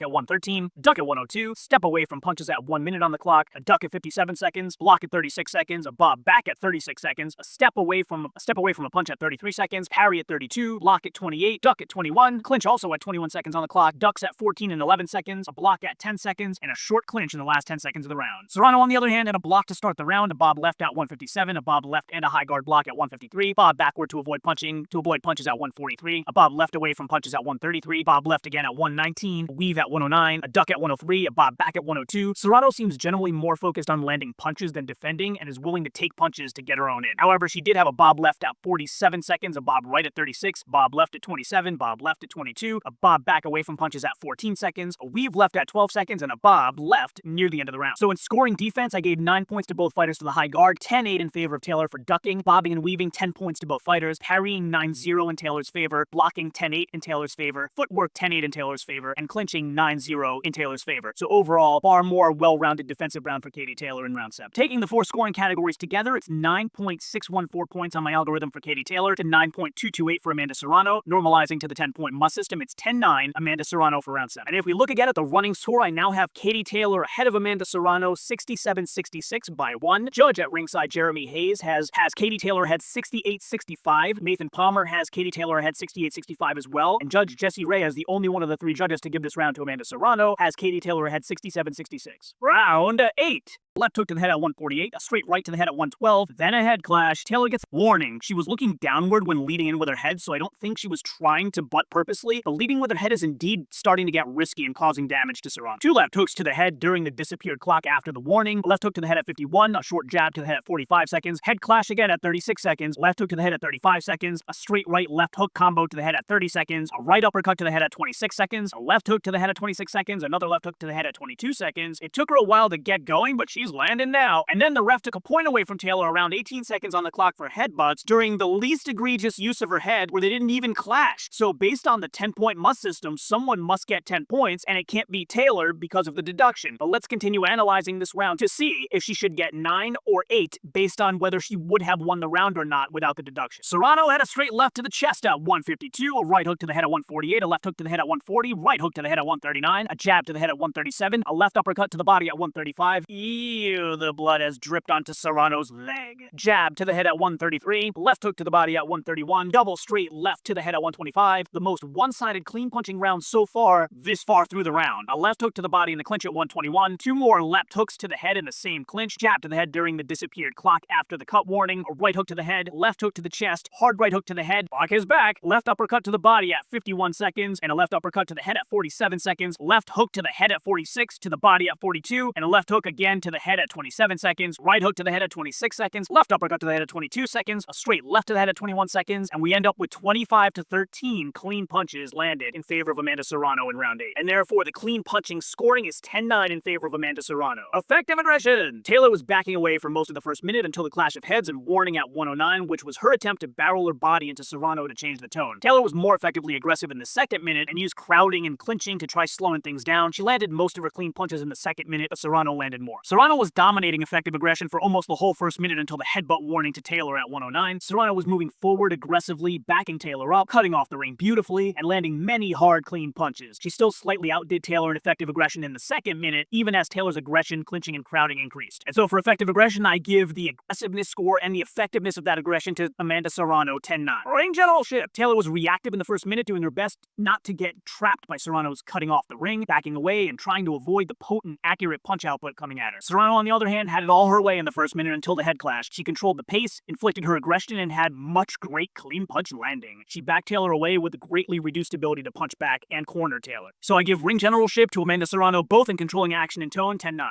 at 113, duck at 102, step away from punches at 1 minute on the clock, a duck at 57 seconds, block at 36 seconds, a bob back at 36 seconds, a step away from a punch at 33 seconds, parry at 32, block at 28, duck at 21, clinch also at 21 seconds on the clock, ducks at 14 and 11 seconds, a block at 10 seconds, and a short clinch in the last 10 seconds of the round. Serrano, on the other hand, had a block to start the round, a bob left at 157, a bob left and a high guard block at 153, bob backward to avoid punches at 143, a bob left away from punches at 133, bob left again at 119, a weave at 109, a duck at 103, a bob back at 102. Serrano seems generally more focused on landing punches than defending and is willing to take punches to get her own in. However, she did have a bob left at 47 seconds, a bob right at 36, bob left at 27, bob left at 22, a bob back away from punches at 14 seconds, a weave left at 12 seconds, and a bob left near the end of the round. So in scoring defense, I gave 9 points to both fighters for the high guard, 10-8 in favor of Taylor for ducking, bobbing and weaving 10 points to both fighters, parrying 9-0 in Taylor's favor, blocking 10-8 in Taylor's favor, footwork 10-8 in Taylor's favor, and clinching 9-0 in Taylor's favor. So overall, far more well-rounded defensive round for Katie Taylor in round 7. Taking the 4 scoring categories together, it's 9.614 points on my algorithm for Katie Taylor to 9.228 for Amanda Serrano. Normalizing to the 10-point must system, it's 10-9 Amanda Serrano for round 7. And if we look again at the running score, I now have Katie Taylor ahead of Amanda Serrano 67-66 by 1. Judge at ringside Jeremy Hayes has Katie Taylor ahead 68-65. Nathan Palmer has Katie Taylor ahead 68-65 as well. And Judge Jesse Reyes, the only one of the 3 judges to give this round to Amanda Serrano, has Katie Taylor ahead 67-66. Round 8. Left hook to the head at 148, a straight right to the head at 112, then a head clash. Taylor gets warning. She was looking downward when leading in with her head, so I don't think she was trying to butt purposely, but leading with her head is indeed starting to get risky and causing damage to Serrano. 2 left hooks to the head during the disappeared clock after the warning. Left hook to the head at 51, a short jab to the head at 45 seconds, head clash again at 36 seconds, left hook to the head at 35 seconds, a straight right left hook combo to the head at 30 seconds, a right uppercut to the head at 26 seconds, a left hook to the head at 26 seconds, another left hook to the head at 22 seconds. It took her a while to get going, but she's landing now. And then the ref took a point away from Taylor around 18 seconds on the clock for headbutts during the least egregious use of her head where they didn't even clash. So based on the 10-point must system, someone must get 10 points and it can't be Taylor because of the deduction. But let's continue analyzing this round to see if she should get 9 or 8 based on whether she would have won the round or not without the deduction. Serrano had a straight straight left to the chest at 152, a right hook to the head at 148, a left hook to the head at 140, right hook to the head at 139, a jab to the head at 137, a left uppercut to the body at 135. Ew, the blood has dripped onto Serrano's leg. Jab to the head at 133, left hook to the body at 131, double straight left to the head at 125. The most one-sided clean punching round so far, this far through the round. A left hook to the body in the clinch at 121, two more left hooks to the head in the same clinch, jab to the head during the disappeared clock after the cut warning, a right hook to the head, left hook to the chest, hard right hook to the head, block his back, left uppercut to the body at 51 seconds, and a left uppercut to the head at 47 seconds, left hook to the head at 46, to the body at 42, and a left hook again to the head at 27 seconds, right hook to the head at 26 seconds, left uppercut to the head at 22 seconds, a straight left to the head at 21 seconds, and we end up with 25 to 13 clean punches landed in favor of Amanda Serrano in round 8. And therefore, the clean punching scoring is 10-9 in favor of Amanda Serrano. Effective aggression! Taylor was backing away for most of the first minute until the clash of heads and warning at 109, which was her attempt to barrel her body into Serrano to change the tone. Taylor was more effectively aggressive in the second minute and used crowding and clinching to try slowing things down. She landed most of her clean punches in the second minute, but Serrano landed more. Serrano was dominating effective aggression for almost the whole first minute until the headbutt warning to Taylor at 109. Serrano was moving forward aggressively, backing Taylor up, cutting off the ring beautifully, and landing many hard, clean punches. She still slightly outdid Taylor in effective aggression in the second minute, even as Taylor's aggression, clinching, and crowding increased. And so for effective aggression, I give the aggressiveness score and the effectiveness of that aggression to Amanda Serrano 10-9. Ring generalship! Taylor was reactive in the first minute, doing her best not to get trapped by Serrano's cutting off the ring, backing away, and trying to avoid the potent, accurate punch output coming at her. Serrano, on the other hand, had it all her way in the first minute until the head clash. She controlled the pace, inflicted her aggression, and had much great clean punch landing. She backed Taylor away with a greatly reduced ability to punch back and corner Taylor. So I give ring generalship to Amanda Serrano, both in controlling action and tone, 10-9.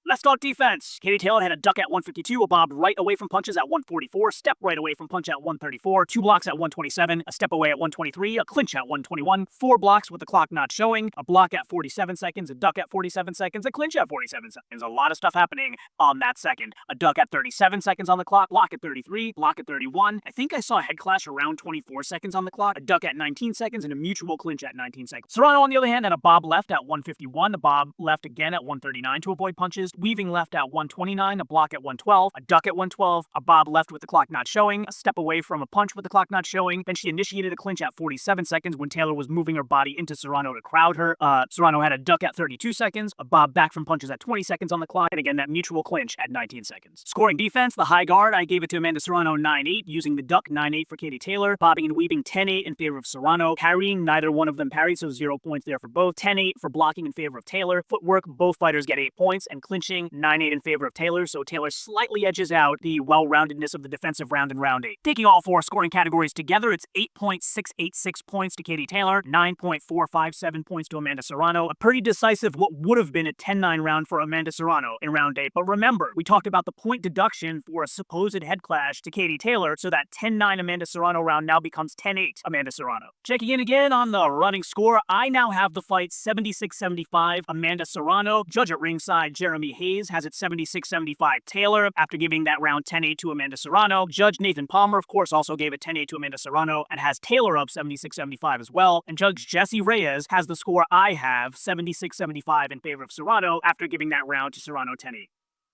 Let's talk defense. Katie Taylor had a duck at 152, a bob right away from punches at 144, step right away from punch at 134, two blocks at 127, a step away at 123, a clinch at 121, four blocks with the clock not showing, a block at 47 seconds, a duck at 47 seconds, a clinch at 47 seconds. A lot of stuff happening on that second. A duck at 37 seconds on the clock, block at 33, block at 31. I think I saw a head clash around 24 seconds on the clock, a duck at 19 seconds, and a mutual clinch at 19 seconds. Serrano, on the other hand, had a bob left at 151, a bob left again at 139 to avoid punches, weaving left at 129, a block at 112, a duck at 112, a bob left with the clock not showing, a step away from a punch with the clock not showing. Then she initiated a clinch at 47 seconds when Taylor was moving her body into Serrano to crowd her. Serrano had a duck at 32 seconds, a bob back from punches at 20 seconds on the clock, and again that mutual clinch at 19 seconds. Scoring defense, the high guard, I gave it to Amanda Serrano 9-8, using the duck 9-8 for Katie Taylor, bobbing and weaving 10-8 in favor of Serrano, parrying, neither one of them parried, so 0 points there for both, 10-8 for blocking in favor of Taylor, footwork, both fighters get 8 points, and clinching, 9-8 in favor of Taylor, so Taylor slightly edges out the well-roundedness of the defensive round in round 8. Taking all four scoring categories together, it's 8.686 points to Katie Taylor, 9.457 points to Amanda Serrano, a pretty decisive what would have been a 10-9 round for Amanda Serrano in round 8. But remember, we talked about the point deduction for a supposed head clash to Katie Taylor, so that 10-9 Amanda Serrano round now becomes 10-8 Amanda Serrano. Checking in again on the running score, I now have the fight 76-75 Amanda Serrano. Judge at ringside, Jeremy Hayes, has it 76-75 Taylor, after giving that round 10-8 to Amanda Serrano. Judge Nathan Palmer, of course, also gave it 10-8 to Amanda Serrano and has Taylor up 76-75 as well. And Judge Jesse Reyes has the score I have, 76-75 in favor of Serrano, after giving that round to Serrano 10-8.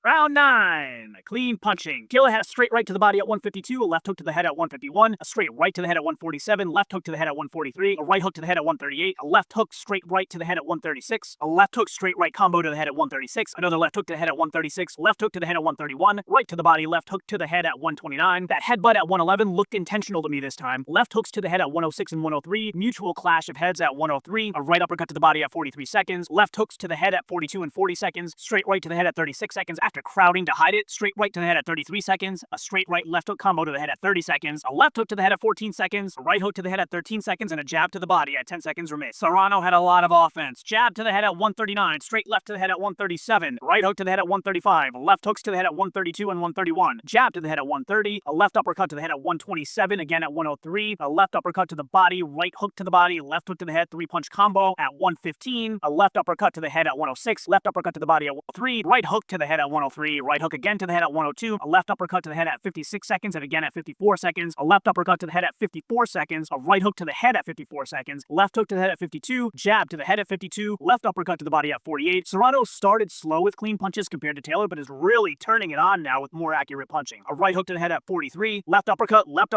Round 9. Clean punching. Taylor had a straight right to the body at 152, a left hook to the head at 151, a straight right to the head at 147, left hook to the head at 143, a right hook to the head at 138, a left hook straight right to the head at 136, a left hook straight right combo to the head at 136, another left hook to the head at 136, left hook to the head at 131, right to the body, left hook to the head at 129. That headbutt at 111 looked intentional to me this time. Left hooks to the head at 106 and 103, mutual clash of heads at 103, a right uppercut to the body at 43 seconds, left hooks to the head at 42 and 40 seconds, straight right to the head at 36 seconds after crowding to hide it, straight right to the head at 33 seconds, a straight right left hook combo to the head at 30 seconds, a left hook to the head at 14 seconds, a right hook to the head at 13 seconds, and a jab to the body at 10 seconds remain. Serrano had a lot of offense. Jab to the head at 139, straight left to the head at 137, right hook to the head at 135, left hooks to the head at 132 and 131, jab to the head at 130, a left uppercut to the head at 127, again at 103, a left uppercut to the body, right hook to the body, left hook to the head, 3-punch combo at 115, a left uppercut to the head at 106, left uppercut to the body at 103, right hook to the head at 105, 103, right hook again to the head at 102, a left uppercut to the head at 56 seconds, and again at 54 seconds, a left uppercut to the head at 54 seconds, a right hook to the head at 54 seconds, left hook to the head at 52, jab to the head at 52, left uppercut to the body at 48. Serrano started slow with clean punches compared to Taylor, but is really turning it on now with more accurate punching. A right hook to the head at 43, left uppercut, left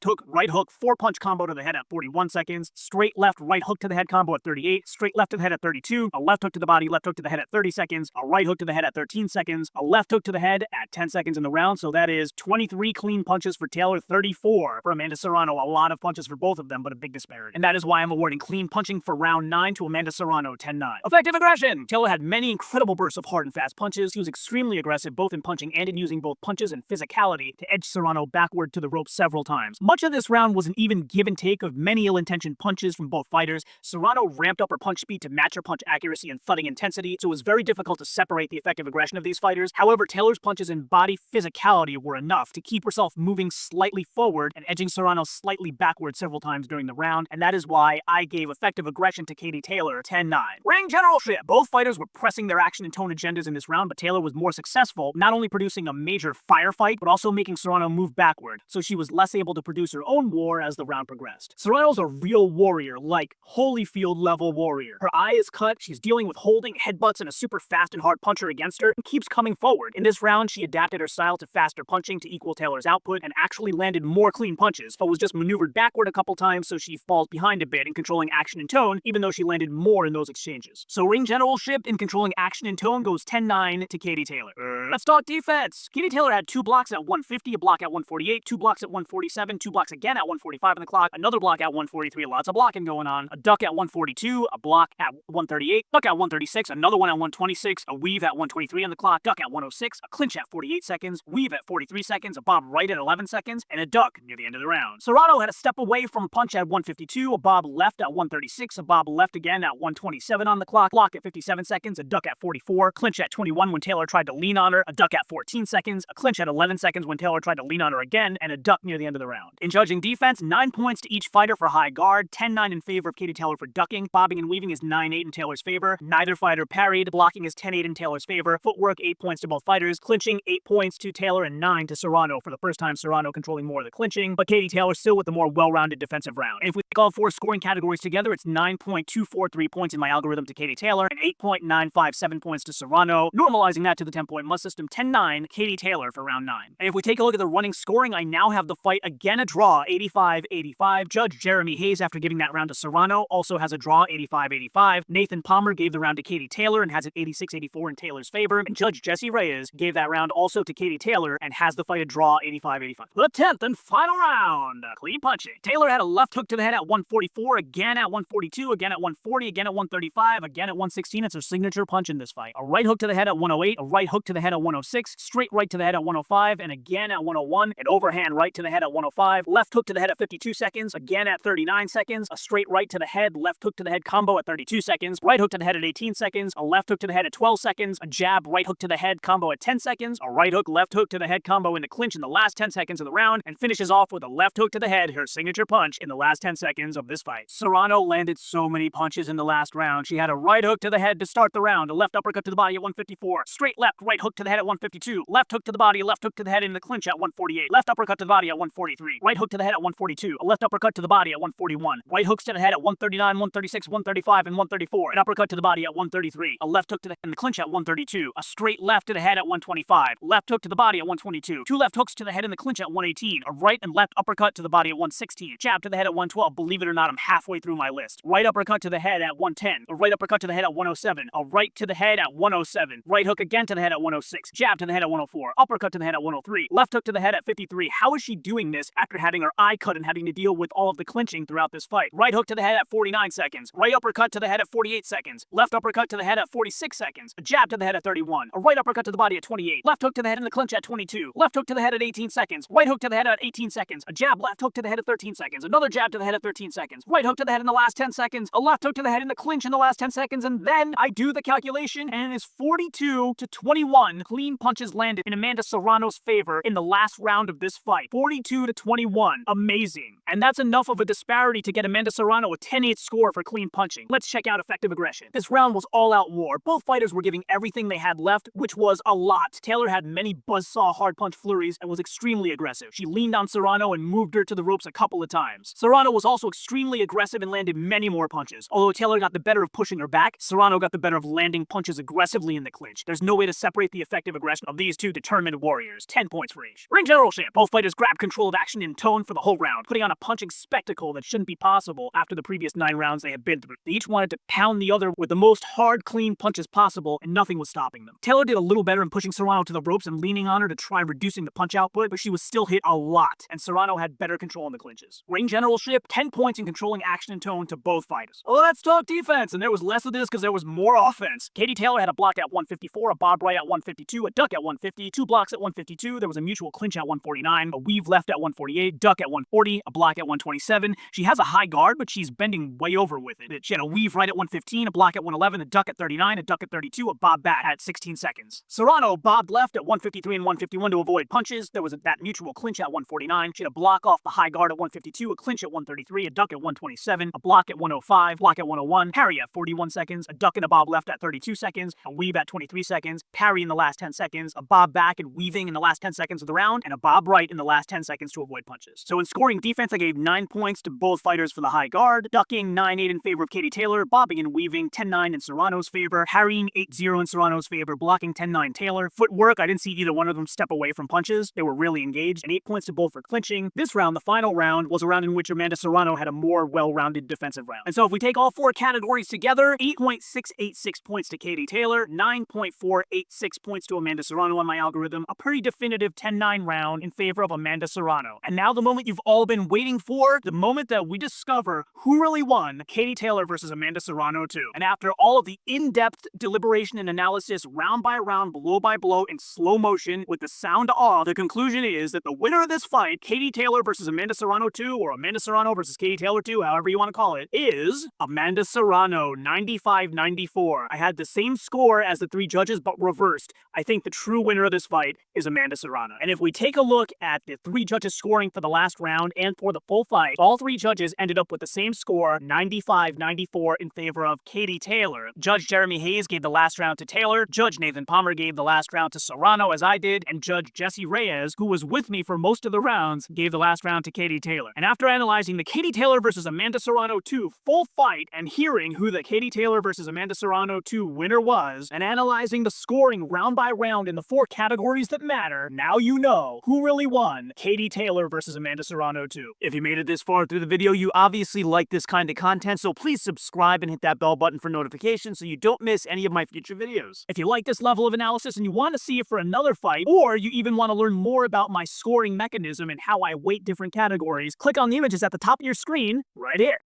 hook, right hook, 4-punch combo to the head at 41 seconds, straight left, right hook to the head combo at 38, straight left to the head at 32, a left hook to the body, left hook to the head at 30 seconds, a right hook to the head at 13 seconds, a left hook to the head at 10 seconds in the round. So that is 23 clean punches for Taylor, 34 for Amanda Serrano. A lot of punches for both of them, but a big disparity. And that is why I'm awarding clean punching for round 9 to Amanda Serrano, 10-9. Effective aggression! Taylor had many incredible bursts of hard and fast punches. He was extremely aggressive both in punching and in using both punches and physicality to edge Serrano backward to the rope several times. Much of this round was an even give and take of many ill-intentioned punches from both fighters. Serrano ramped up her punch speed to match her punch accuracy and thudding intensity, so it was very difficult to separate the effective aggression of these fighters. However, Taylor's punches and body physicality were enough to keep herself moving slightly forward and edging Serrano slightly backward several times during the round, and that is why I gave effective aggression to Katie Taylor, 10-9. Ring generalship! Both fighters were pressing their action and tone agendas in this round, but Taylor was more successful, not only producing a major firefight, but also making Serrano move backward, so she was less able to produce her own war as the round progressed. Serrano's a real warrior, like Holyfield-level warrior. Her eye is cut, she's dealing with holding, headbutts, and a super fast and hard puncher against her, and keeps coming forward. In this round, she adapted her style to faster punching to equal Taylor's output, and actually landed more clean punches, but was just maneuvered backward a couple times, so she falls behind a bit in controlling action and tone, even though she landed more in those exchanges. So ring generalship in controlling action and tone goes 10-9 to Katie Taylor. Let's talk defense. Katie Taylor had 2 blocks at 150, a block at 148, 2 blocks at 147, 2 blocks again at 145 on the clock, another block at 143, lots of blocking going on, a duck at 142, a block at 138, duck at 136, another one at 126, a weave at 123 on the clock, duck at 106, a clinch at 48 seconds, weave at 43 seconds, a bob right at 11 seconds, and a duck near the end of the round. Serrano had a step away from punch at 152, a bob left at 136, a bob left again at 127 on the clock, block at 57 seconds, a duck at 44, clinch at 21 when Taylor tried to lean on her, a duck at 14 seconds, a clinch at 11 seconds when Taylor tried to lean on her again, and a duck near the end of the round. In judging defense, 9 points to each fighter for high guard, 10-9 in favor of Katie Taylor for ducking, bobbing and weaving is 9-8 in Taylor's favor, neither fighter parried, blocking is 10-8 in Taylor's favor, footwork 8 points to both fighters, clinching 8 points to Taylor and 9 to Serrano for the first time Serrano controlling more of the clinching, but Katie Taylor still with the more well-rounded defensive round. And if we take all 4 scoring categories together, it's 9.243 points in my algorithm to Katie Taylor and 8.957 points to Serrano, normalizing that to the 10-point must system, 10-9 Katie Taylor for round 9. And if we take a look at the running scoring, I now have the fight again a draw, 85-85. Judge Jeremy Hayes, after giving that round to Serrano, also has a draw, 85-85. Nathan Palmer gave the round to Katie Taylor and has it 86-84 in Taylor's favor. And Judge Jesse Reyes gave that round also to Katie Taylor and has the fight a draw, 85-85. The 10th and final round, clean punching. Taylor had a left hook to the head at 144, again at 142, again at 140, again at 135, again at 116. It's her signature punch in this fight. A right hook to the head at 108, a right hook to the head at 106, straight right to the head at 105, and again at 101, an overhand right to the head at 105, left hook to the head at 52 seconds, again at 39 seconds, a straight right to the head, left hook to the head combo at 32 seconds, right hook to the head at 18 seconds, a left hook to the head at 12 seconds, a jab, right hook to the head combo at 10 seconds, a right hook, left hook to the head combo in the clinch in the last 10 seconds of the round, and finishes off with a left hook to the head, her signature punch in the last 10 seconds of this fight. Serrano landed so many punches in the last round. She had a right hook to the head to start the round, a left uppercut to the body at 154, straight left, right hook to the head at 152, left hook to the body, left hook to the head in the clinch at 148, left uppercut to the body at 143, right hook to the head at 142, a left uppercut to the body at 141, right hooks to the head at 139, 136, 135, and 134, an uppercut to the body at 133, a left hook to the head in the clinch at 132, a straight left to the head at 125, left hook to the body at 122, 2 left hooks to the head in the clinch at 118, a right and left uppercut to the body at 116, jab to the head at 112, believe it or not, I'm halfway through my list, right uppercut to the head at 110, a right uppercut to the head at 107, a right to the head at 107, right hook again to the head at 106, jab to the head at 104, uppercut to the head at 103, left hook to the head at 53. How is she doing this after having her eye cut and having to deal with all of the clinching throughout this fight? Right hook to the head at 49 seconds, right uppercut to the head at 48 seconds, left uppercut to the head at 46 seconds, a jab to the head at 31, a right uppercut to the body at 28, left hook to the head in the clinch at 22, left hook to the head at 18 seconds, right hook to the head at 18 seconds, a jab left hook to the head at 13 seconds, another jab to the head at 13 seconds, right hook to the head in the last 10 seconds, a left hook to the head in the clinch in the last 10 seconds, and then I do the calculation and it is 42-21 clean punches landed in Amanda Serrano's favor in the last round of this fight. 42-21. Amazing. And that's enough of a disparity to get Amanda Serrano a 10-8 score for clean punching. Let's check out effective aggression. This round was all-out war. Both fighters were giving everything they had left, which was a lot. Taylor had many buzzsaw hard punch flurries and was extremely aggressive. She leaned on Serrano and moved her to the ropes a couple of times. Serrano was also extremely aggressive and landed many more punches. Although Taylor got the better of pushing her back, Serrano got the better of landing punches aggressively in the clinch. There's no way to separate the effective aggression of these two determined warriors. 10 points for each. Ring generalship. Both fighters grabbed control of action in tone for the whole round, putting on a punching spectacle that shouldn't be possible after the previous 9 rounds they had been through. They each wanted to pound the other with the most hard, clean punches possible, and nothing was stopping them. Taylor did a little better in pushing Serrano to the ropes and leaning on her to try reducing the punch output, but she was still hit a lot, and Serrano had better control in the clinches. Ring generalship, 10 points in controlling action and tone to both fighters. Let's talk defense, and there was less of this because there was more offense. Katie Taylor had a block at 154, a bob right at 152, a duck at 150, 2 blocks at 152, there was a mutual clinch at 149, a weave left at 148, duck at 140, a block at 127. She has a high guard, but she's bending way over with it. She had a weave right at 115, a block at 111, a duck at 39, a duck at 32, a bob back at 16 seconds. Serrano bobbed left at 153 and 151 to avoid punches. There was that mutual clinch at 149. She had a block off the high guard at 152, a clinch at 133, a duck at 127, a block at 105, block at 101, parry at 41 seconds, a duck and a bob left at 32 seconds, a weave at 23 seconds, parry in the last 10 seconds, a bob back and weaving in the last 10 seconds of the round, and a bob right in the last 10 seconds to avoid punches. So in scoring defense, I gave 9 points to both fighters for the high guard, ducking 9-8 in favor of Katie Taylor, bobbing and weaving 10-9 in Serrano's favor, parrying 8-0 in Serrano's favor, blocking 10-9 Taylor. Footwork, I didn't see either one of them step away from punches. They were really engaged, and 8 points to both for clinching. This round, the final round, was a round in which Amanda Serrano had a more well-rounded defensive round. And so if we take all 4 categories together, 8.686 points to Katie Taylor, 9.486 points to Amanda Serrano on my algorithm, a pretty definitive 10-9 round in favor of Amanda Serrano. And now the moment you've all been waiting for, the moment that we discover who really won, Katie Taylor versus Amanda Serrano 2. And after all of the in-depth deliberation and analysis, round by round, blow by blow, in slow motion, with the sound off, the conclusion is that the winner of this fight, Katie Taylor versus Amanda Serrano 2, or Amanda Serrano versus Katie Taylor 2, however you want to call it, is Amanda Serrano, 95-94. I had the same score as the 3 judges, but reversed. I think the true winner of this fight is Amanda Serrano. And if we take a look at the 3 judges scoring for the last round and for the full fight, all 3 judges ended up with the same score, 95-94, in favor of Katie Taylor. Judge Jeremy Hayes gave the last round to Taylor, Judge Nathan Palmer gave the last round to Serrano, as I did, and Judge Jesse Reyes, who was with me for most of the rounds, gave the last round to Katie Taylor. And after analyzing the Katie Taylor versus Amanda Serrano 2 full fight and hearing who the Katie Taylor versus Amanda Serrano 2 winner was, and analyzing the scoring round by round in the 4 categories that matter, now you know who really won, Katie Taylor versus Amanda Serrano 2. If you made it this far through the video, you obviously like this kind of content, so please subscribe and hit that bell button for notifications so you don't miss any of my future videos. If you like this level of analysis and you want to see it for another fight, or you even want to learn more about my scoring mechanism and how I weight different categories, click on the images at the top of your screen right here.